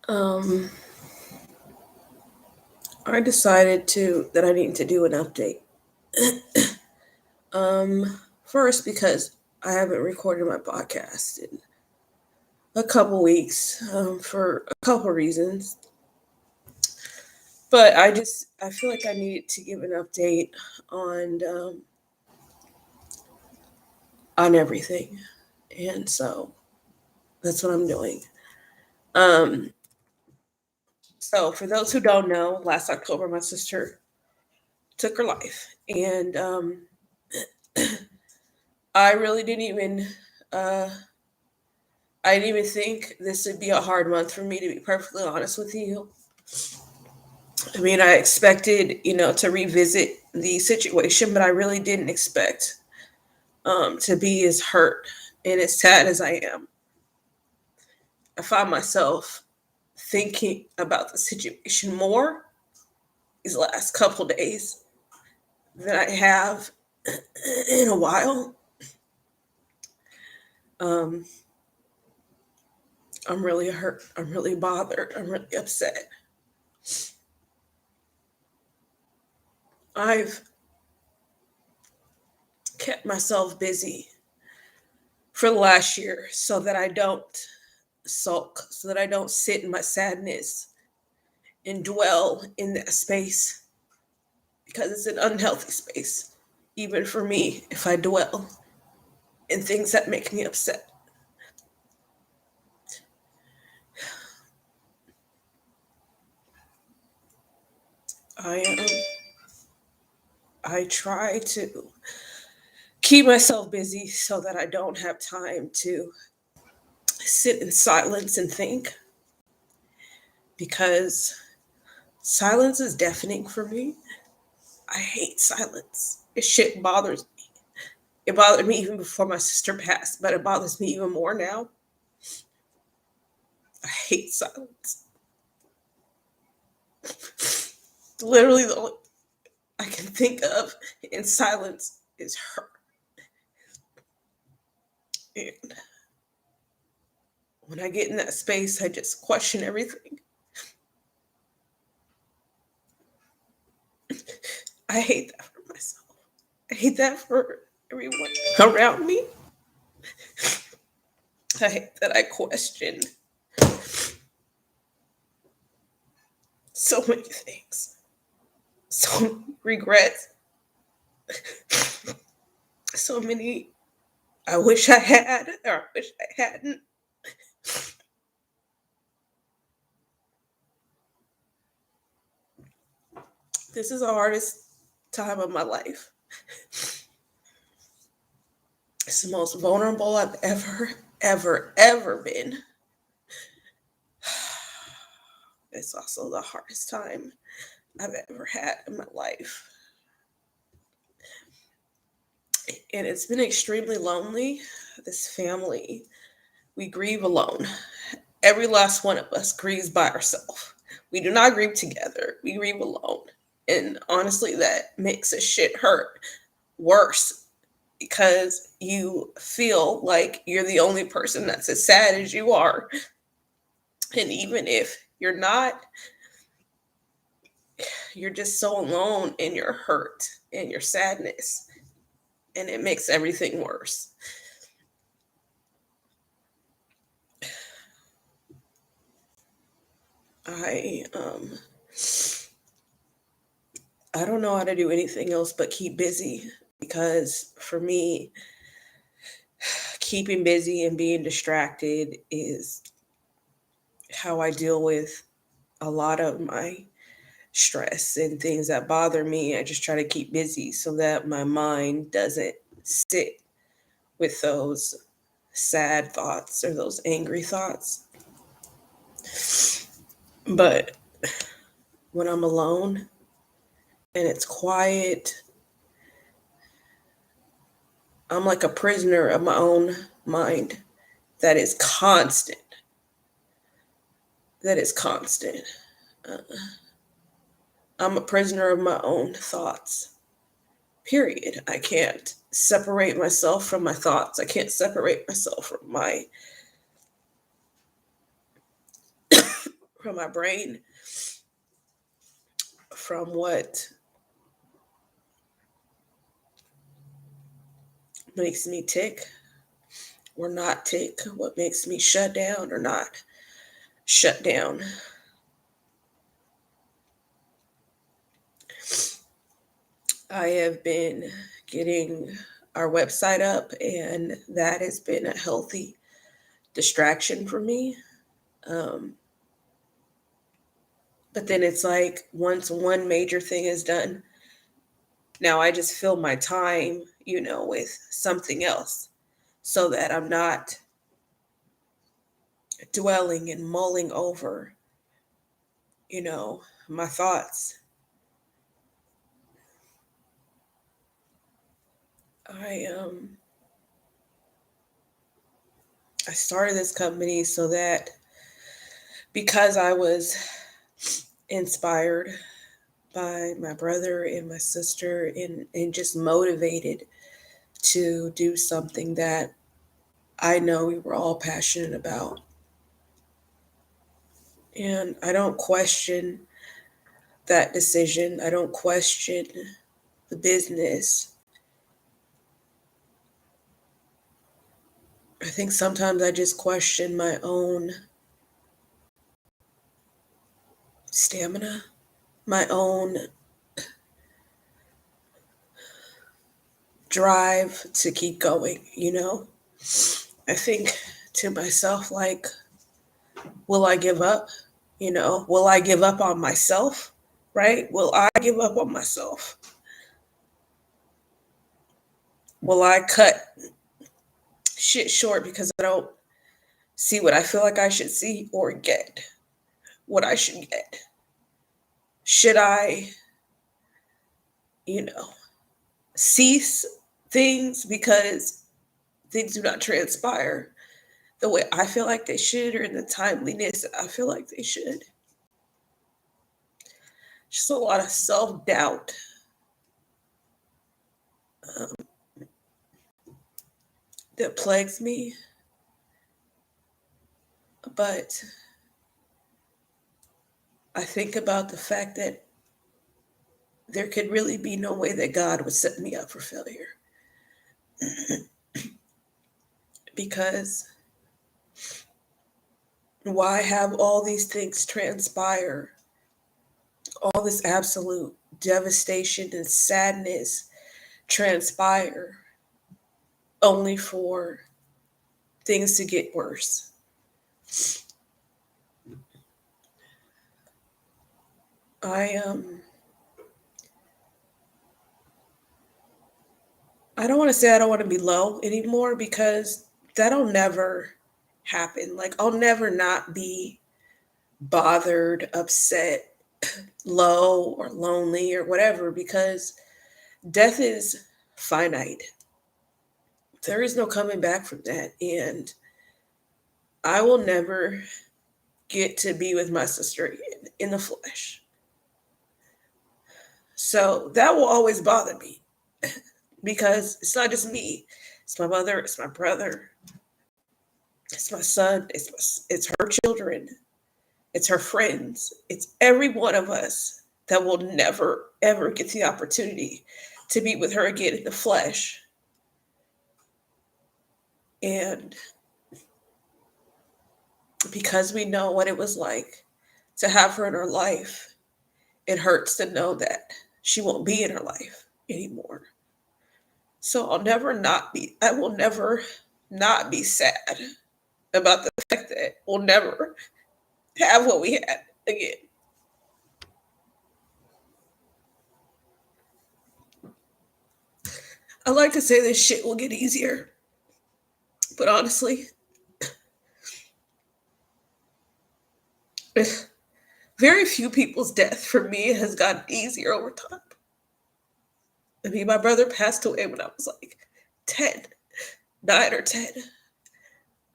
Um, I decided that I need to do an update. First because I haven't recorded my podcast in a couple weeks for a couple reasons, but I feel like I needed to give an update on on everything, and so that's what I'm doing. Um, so for those who don't know, last October my sister took her life, and I really didn't even uh, I didn't even think this would be a hard month for me, to be perfectly honest with you. I mean, I expected, to revisit the situation, but I really didn't expect to be as hurt and as sad as I am. I found myself thinking about the situation more these last couple days than I have in a while. Um, I'm really hurt. I'm really bothered. I'm really upset. I've kept myself busy for the last year so that I don't sulk, so that I don't sit in my sadness and dwell in that space, because it's an unhealthy space, even for me, if I dwell in things that make me upset. I I try to keep myself busy so that I don't have time to sit in silence and think, because silence is deafening for me. I hate silence. It shit bothers me. It bothered me even before my sister passed, but it bothers me even more now. I hate silence. Literally, the only I can think of in silence is her. And when I get in that space, I just question everything. I hate that for myself. I hate that for everyone around me. I hate that I question so many things, so many regrets, so many I wish I had or I wish I hadn't. This is the hardest time of my life. It's the most vulnerable I've ever been. It's also the hardest time I've ever had in my life. And it's been extremely lonely. This family, we grieve alone. Every last one of us grieves by ourselves. We do not grieve together, we grieve alone. And honestly, that makes a shit hurt worse, because you feel like you're the only person that's as sad as you are. And even if you're not, you're just so alone in your hurt and your sadness, and it makes everything worse. I I don't know how to do anything else but keep busy, because for me, keeping busy and being distracted is how I deal with a lot of my stress and things that bother me. I just try to keep busy so that my mind doesn't sit with those sad thoughts or those angry thoughts. But when I'm alone and it's quiet, I'm like a prisoner of my own mind that is constant. That is constant. Uh, I'm a prisoner of my own thoughts. Period. I can't separate myself from my thoughts. I can't separate myself from from my brain, from what makes me tick or not tick, what makes me shut down or not shut down. I have been getting our website up, and that has been a healthy distraction for me. Um, but then it's like once one major thing is done, now I just fill my time, with something else so that I'm not dwelling and mulling over, my thoughts. I I started this company so that because I was inspired by my brother and my sister and just motivated to do something that I know we were all passionate about. And I don't question that decision. I don't question the business. I think sometimes I just question my own stamina, my own drive to keep going. I think to myself, like, will I give up? Will I give up on myself? Right? Will I give up on myself? Will I cut shit short because I don't see what I feel like I should see or get what I should get? Should I, you know, cease things because things do not transpire the way I feel like they should or in the timeliness that I feel like they should? Just a lot of self doubt um, that plagues me. But I think about the fact that there could really be no way that God would set me up for failure. Because why have all these things transpire, all this absolute devastation and sadness transpire, only for things to get worse? I I don't want to say I don't want to be low anymore because that'll never happen. Like I'll never not be bothered, upset, low or lonely or whatever because death is finite. There is no coming back from that. And I will never get to be with my sister again in the flesh. So that will always bother me because it's not just me. It's my mother, it's my brother, it's my son, it's her children, it's her friends, it's every one of us that will never ever get the opportunity to be with her again in the flesh. And because we know what it was like to have her in her life, it hurts to know that she won't be in her life anymore. So I will never not be sad about the fact that we'll never have what we had again. I like to say this shit will get easier, but honestly, very few people's death for me has gotten easier over time. I mean, my brother passed away when I was like 10, 9 or 10.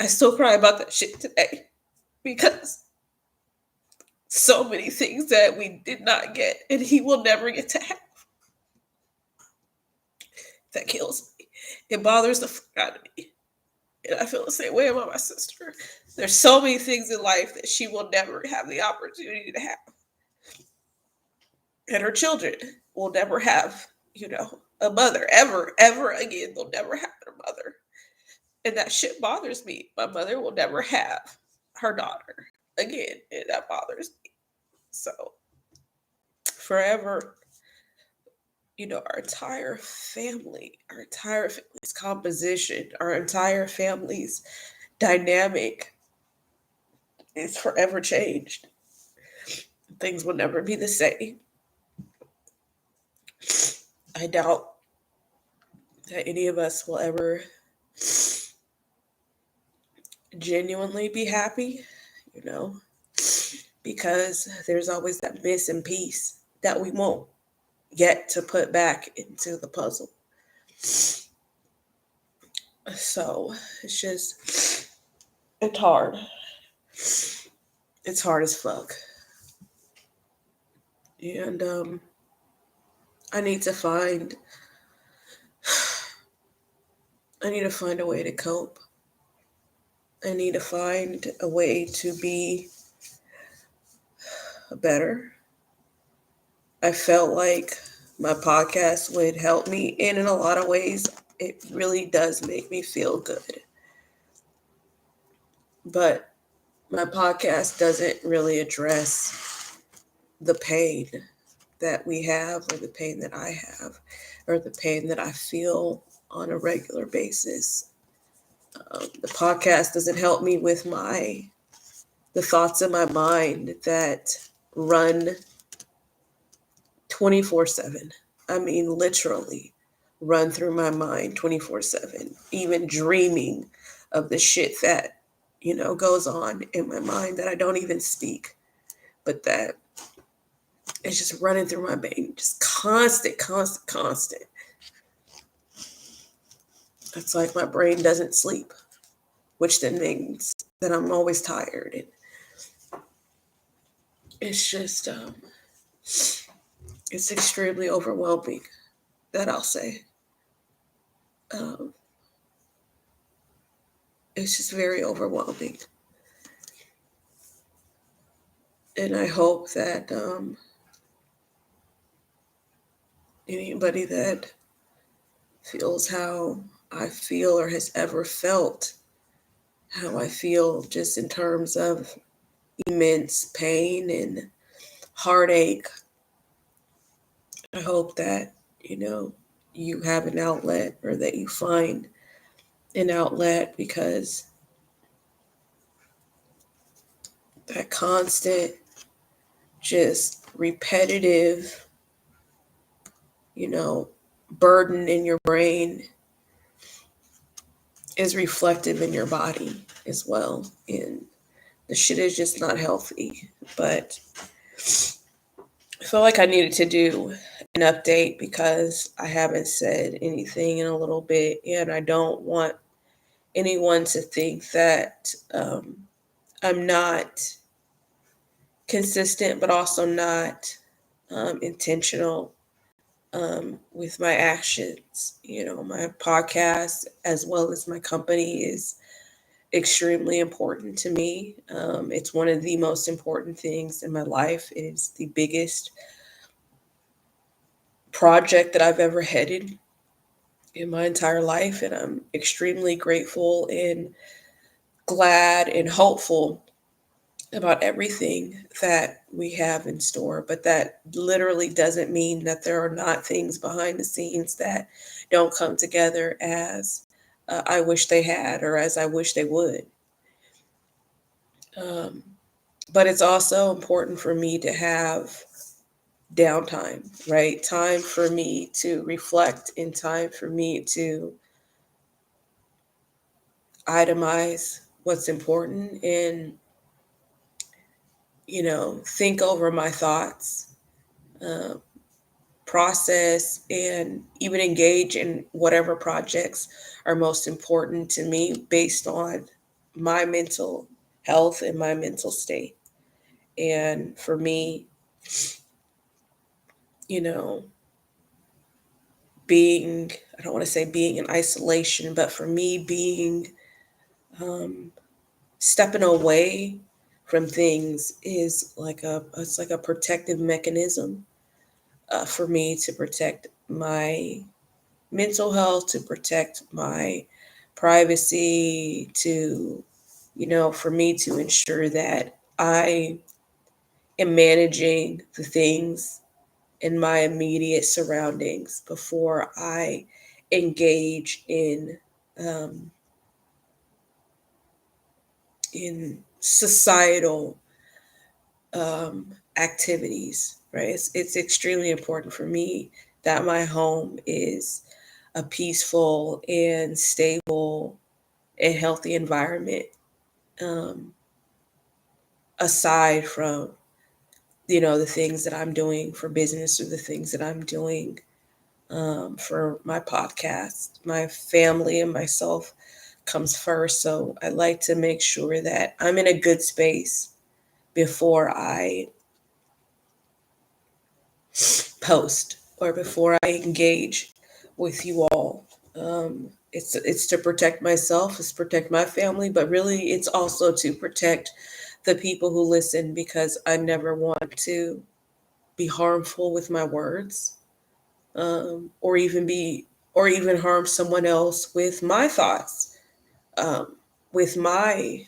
I still cry about that shit today because so many things that we did not get and he will never get to have. That kills me. It bothers the fuck out of me. And I feel the same way about my sister. There's so many things in life that she will never have the opportunity to have. And her children will never have, a mother ever again. They'll never have their mother. And that shit bothers me. My mother will never have her daughter again. And that bothers me. So, forever, our entire family's composition, our entire family's dynamic is forever changed. Things will never be the same. I doubt that any of us will ever genuinely be happy, you know, because there's always that missing piece that we won't get to put back into the puzzle. So it's hard. It's hard as fuck. And I need to find a way to cope. I need to find a way to be better. I felt like my podcast would help me, and in a lot of ways, it really does make me feel good. But my podcast doesn't really address the pain that we have, or the pain that I have, or the pain that I feel on a regular basis. The podcast doesn't help me with the thoughts in my mind that run 24/7. I mean, literally run through my mind 24/7, even dreaming of the shit that, goes on in my mind that I don't even speak, but that is just running through my brain, just constant, constant, constant. It's like my brain doesn't sleep, which then means that I'm always tired. And it's just, it's extremely overwhelming, that I'll say. It's just very overwhelming. And I hope that anybody that feels how I feel or has ever felt how I feel, just in terms of immense pain and heartache, I hope that, you have an outlet, or that you find an outlet, because that constant, just repetitive, burden in your brain is reflective in your body as well. And the shit is just not healthy. But I felt like I needed to do an update because I haven't said anything in a little bit, and I don't want anyone to think that I'm not consistent, but also not intentional with my actions. My podcast, as well as my company, is extremely important to me. It's one of the most important things in my life. It is the biggest project that I've ever headed in my entire life, and I'm extremely grateful and glad and hopeful about everything that we have in store. But that literally doesn't mean that there are not things behind the scenes that don't come together as I wish they had, or as I wish they would. Um, but it's also important for me to have downtime, right? Time for me to reflect, and time for me to itemize what's important, and, think over my thoughts, uh, process, and even engage in whatever projects are most important to me based on my mental health and my mental state. And for me, you know, I don't want to say being in isolation, but for me, being Um, Stepping away from things is it's like a protective mechanism for me to protect my mental health, to protect my privacy, to for me to ensure that I am managing the things in my immediate surroundings before I engage um, in societal activities. Right, it's extremely important for me that my home is a peaceful and stable and healthy environment. Um, Aside from the things that I'm doing for business or the things that I'm doing for my podcast. My family and myself comes first. So I like to make sure that I'm in a good space before I post or before I engage with you all. It's to protect myself, it's to protect my family, but really it's also to protect the people who listen because I never want to be harmful with my words, or even harm someone else with my thoughts, um, with my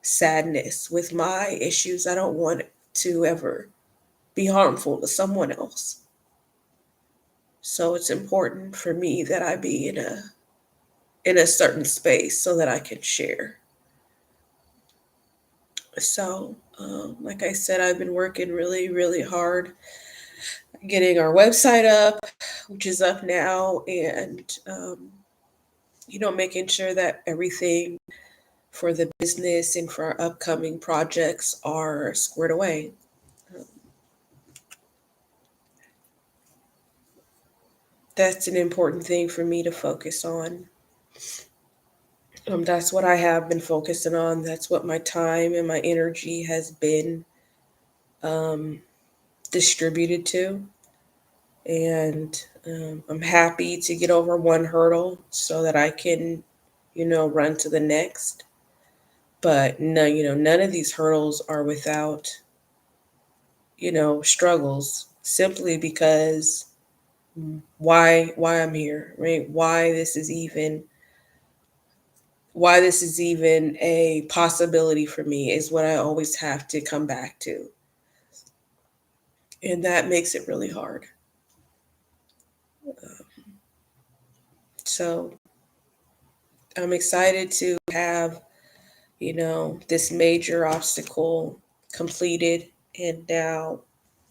sadness, with my issues. I don't want to ever be harmful to someone else. So it's important for me that I be in a certain space so that I can share. So, like I said, I've been working really, really hard getting our website up, which is up now, and making sure that everything for the business and for our upcoming projects are squared away. Um, that's an important thing for me to focus on. That's what I have been focusing on. That's what my time and my energy has been um, distributed to. And I'm happy to get over one hurdle so that I can, run to the next. But no, none of these hurdles are without, struggles simply because why I'm here, right? Why this is even a possibility for me is what I always have to come back to. And that makes it really hard. So I'm excited to have, this major obstacle completed. And now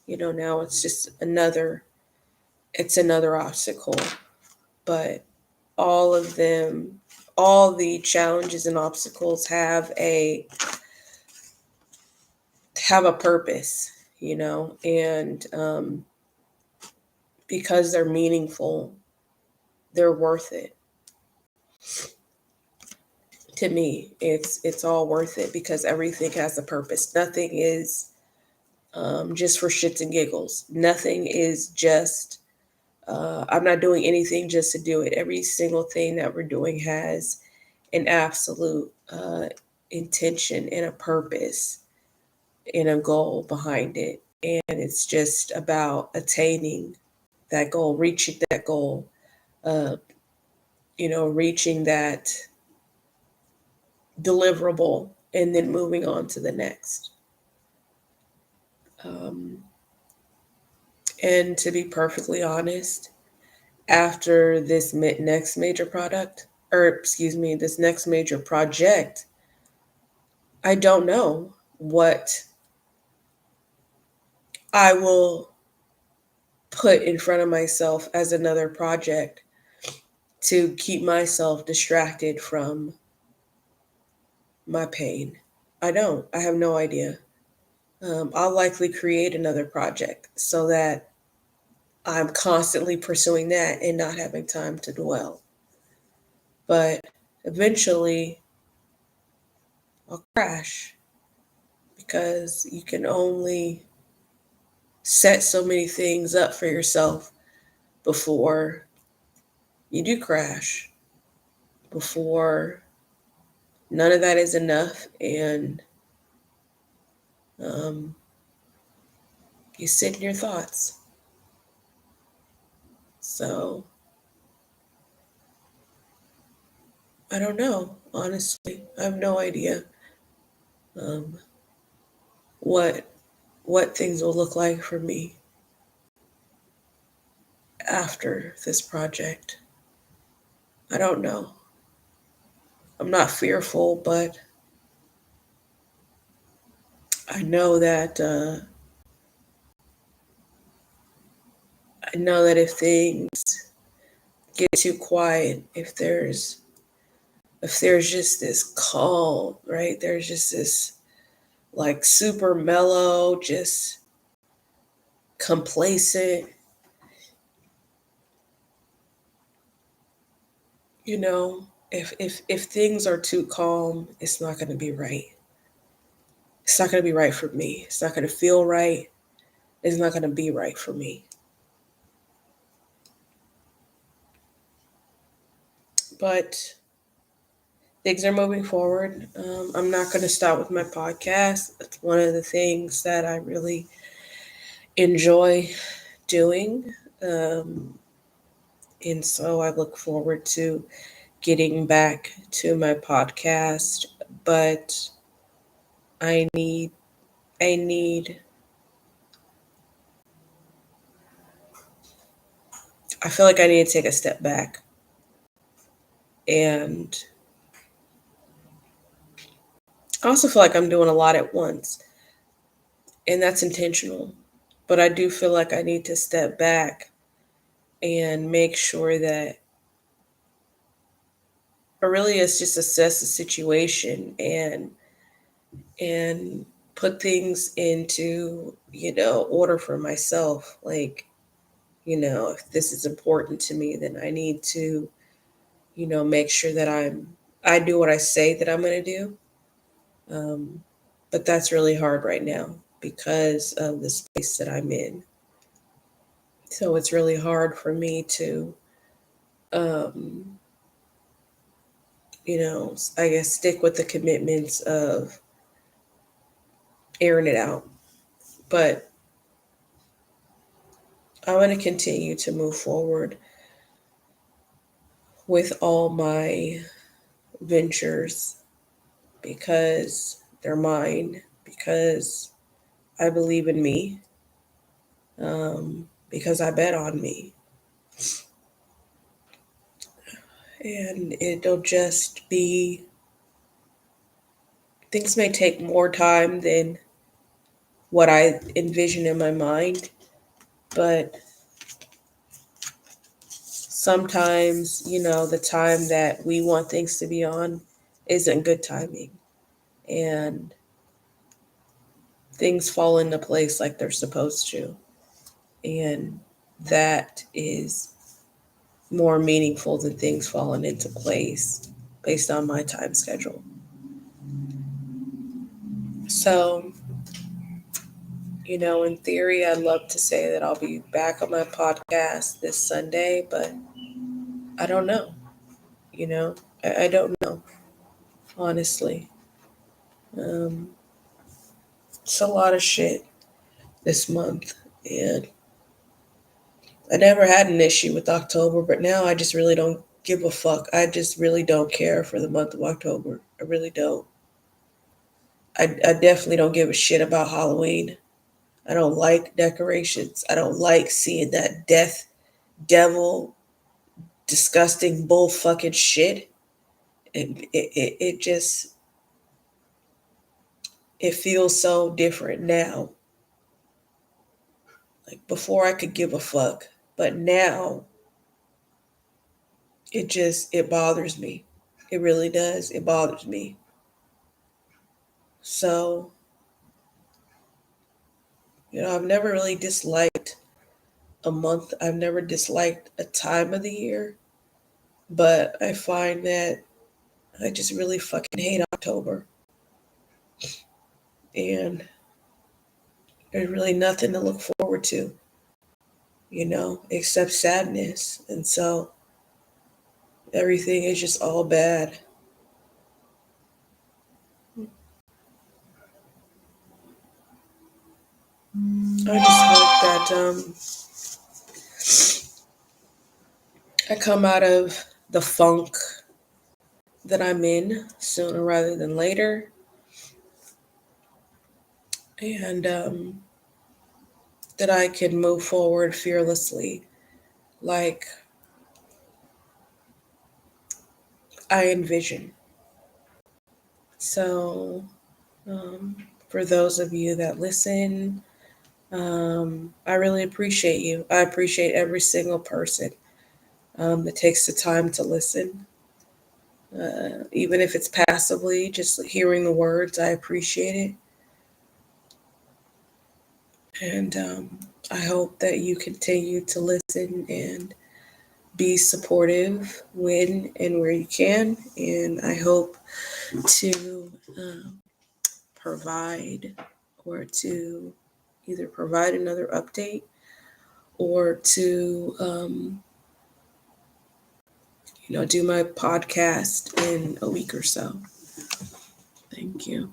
it's another obstacle. But all of them, all the challenges and obstacles have a purpose, and because they're meaningful, they're worth it. To me, it's all worth it because everything has a purpose. Nothing is just for shits and giggles. Nothing is just. I'm not doing anything just to do it. Every single thing that we're doing has an absolute intention and a purpose and a goal behind it. And it's just about attaining that goal, reaching that goal, uh, reaching that deliverable, and then moving on to the next. Um, and to be perfectly honest, after this next major product, or excuse me, this next major project, I don't know what I will put in front of myself as another project to keep myself distracted from my pain. I don't. I have no idea. I'll likely create another project so that I'm constantly pursuing that and not having time to dwell. But eventually, I'll crash because you can only set so many things up for yourself before you do crash, before none of that is enough. And um, you sit in your thoughts. So I don't know, honestly. I have no idea um, what things will look like for me after this project. I don't know. I'm not fearful, but I know that if things get too quiet, if there's just this calm, right? There's just this like super mellow, just complacent, if things are too calm, it's not going to be right. It's not going to be right for me. It's not going to feel right. It's not going to be right for me. But things are moving forward. I'm not going to stop with my podcast. It's one of the things that I really enjoy doing. Um, and so I look forward to getting back to my podcast. But I need, I need, I feel like I need to take a step back. And I also feel like I'm doing a lot at once, and that's intentional. But I do feel like I need to step back and make sure that I really is just assess the situation and put things into, order for myself. Like, if this is important to me, then I need to, make sure that I do what I say that I'm going to do. Um, but that's really hard right now because of the space that I'm in. So it's really hard for me to, um, I guess, stick with the commitments of airing it out. But I want to continue to move forward with all my ventures because they're mine, because I believe in me, because I bet on me. And it'll just be, things may take more time than what I envision in my mind, but sometimes, the time that we want things to be on isn't good timing. And things fall into place like they're supposed to. And that is more meaningful than things falling into place based on my time schedule. So, in theory, I'd love to say that I'll be back on my podcast this Sunday, but I don't know. You know, I don't know, honestly. Um, it's a lot of shit this month. And I never had an issue with October, but now I just really don't give a fuck. I just really don't care for the month of October. I really don't. I definitely don't give a shit about Halloween. I don't like decorations. I don't like seeing that death, devil, disgusting bull fucking shit. It just, it feels so different now. Like before I could give a fuck, but now it bothers me. It really does. It bothers me. So, I've never really disliked a month. I've never disliked a time of the year, but I find that I just really fucking hate October. And there's really nothing to look forward to, except sadness. And so everything is just all bad. I just hope that I come out of the funk that I'm in sooner rather than later, and that I can move forward fearlessly, like I envision. So, for those of you that listen, I really appreciate you. I appreciate every single person that takes the time to listen. Even if it's passively, just hearing the words, I appreciate it. And I hope that you continue to listen and be supportive when and where you can. And I hope to provide or to either provide another update or to, do my podcast in a week or so. Thank you.